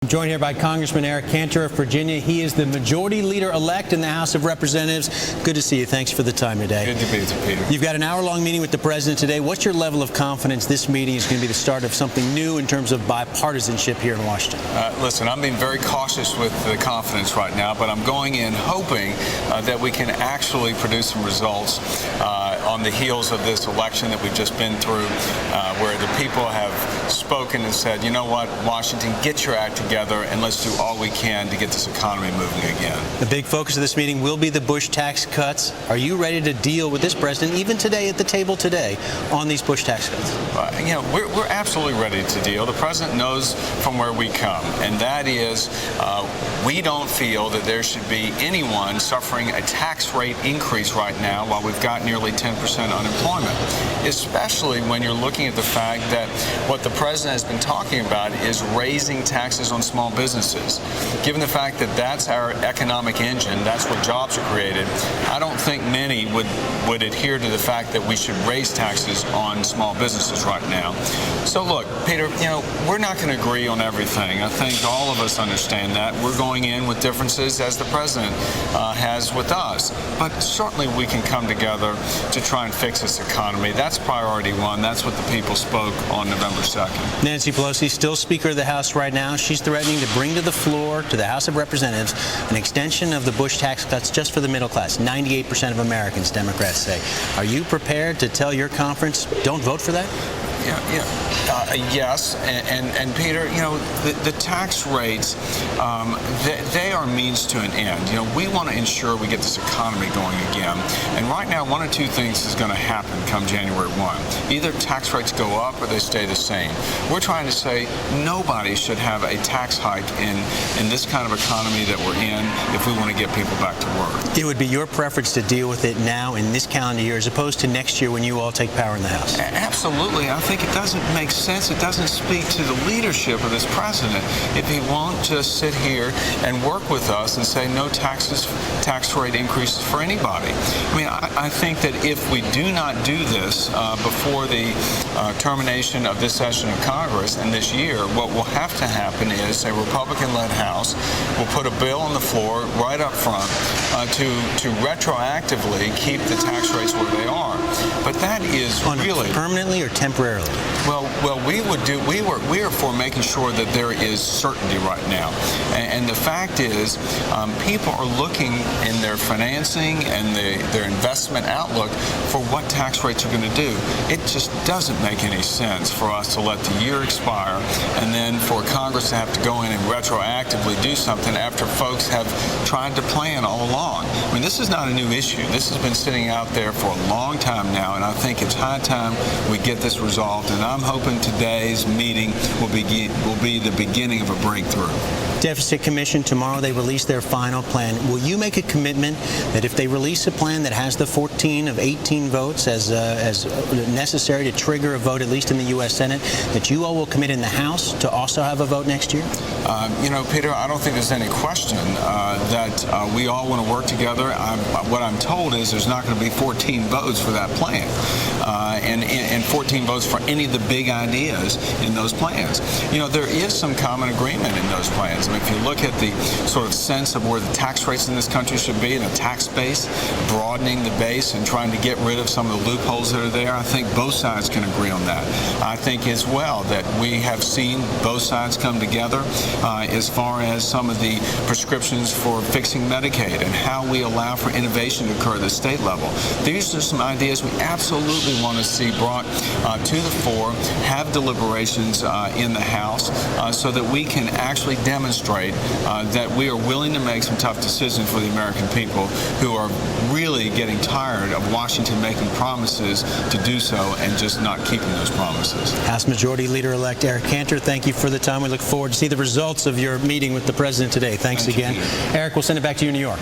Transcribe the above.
joined here by Congressman Eric Cantor of Virginia. He is the Majority Leader-elect in the House of Representatives. Good to see you. Thanks for the time today. Good to be with you, Peter. You've got an hour-long meeting with the President today. What's your level of confidence this meeting is going to be the start of something new in terms of bipartisanship here in Washington? Listen, I'm being very cautious with the confidence right now, but I'm going in hoping that we can actually produce some results on the heels of this election that we've just been through, where the people have spoken and said, you know what, Washington, get your act together and let's do all we can to get this economy moving again. The big focus of this meeting will be the Bush tax cuts. Are you ready to deal with this president, even today at the table today, on these Bush tax cuts? We're absolutely ready to deal. The president knows from where we come, and that is we don't feel that there should be anyone suffering a tax rate increase right now while we've got nearly 10% unemployment, especially when you're looking at the fact that what the president has been talking about is raising taxes on small businesses. Given the fact that that's our economic engine, that's where jobs are created, I don't think many would adhere to the fact that we should raise taxes on small businesses right now. So look, Peter, we're not going to agree on everything. I think all of us understand that. We're going in with differences, as the president has with us. But certainly we can come together to try and fix this economy. That's priority one. That's what the people spoke on November 2nd. Nancy Pelosi, still Speaker of the House right now. She's threatening to bring to the floor, to the House of Representatives, an extension of the Bush tax cuts just for the middle class. 98% of Americans, Democrats say. Are you prepared to tell your conference, don't vote for that? Yes, and Peter, the tax rates, they are means to an end. We want to ensure we get this economy going again. And right now, one of two things is going to happen come January 1. Either tax rates go up or they stay the same. We're trying to say nobody should have a tax hike in this kind of economy that we're in if we want to get people back to work. It would be your preference to deal with it now in this calendar year as opposed to next year when you all take power in the House? Absolutely. I think it doesn't make sense. It doesn't speak to the leadership of this president if he won't just sit here and work with us and say no tax rate increases for anybody. I think that if we do not do this before the termination of this session of Congress and this year, what will have to happen is a Republican-led House will put a bill on the floor right up front to retroactively keep the tax rates where they are. But that is really permanently or temporarily? Well, we are for making sure that there is certainty right now. And the fact is, people are looking in their financing and their investment outlook for what tax rates are going to do. It just doesn't make any sense for us to let the year expire and then for Congress to have to go in and retroactively do something after folks have tried to plan all along. This is not a new issue. This has been sitting out there for a long time now, and I think it's high time we get this resolved, and I'm hoping today's meeting will be the beginning of a breakthrough. Deficit Commission, tomorrow they release their final plan. Will you make a commitment that if they release a plan that has the 14 of 18 votes as necessary to trigger a vote, at least in the U.S. Senate, that you all will commit in the House to also have a vote next year? Peter, I don't think there's any question that we all want to work together. What I'm told is there's not going to be 14 votes for that plan and 14 votes for any of the big ideas in those plans. There is some common agreement in those plans. If you look at the sort of sense of where the tax rates in this country should be, in a tax base, broadening the base and trying to get rid of some of the loopholes that are there, I think both sides can agree on that. I think as well that we have seen both sides come together as far as some of the prescriptions for fixing Medicaid and how we allow for innovation to occur at the state level. These are some ideas we absolutely want to see brought to the fore, have deliberations in the House so that we can actually demonstrate that we are willing to make some tough decisions for the American people who are really getting tired of Washington making promises to do so and just not keeping those promises. House Majority Leader-elect Eric Cantor, thank you for the time. We look forward to see the results of your meeting with the president today. Thanks again. Eric, we'll send it back to you in New York.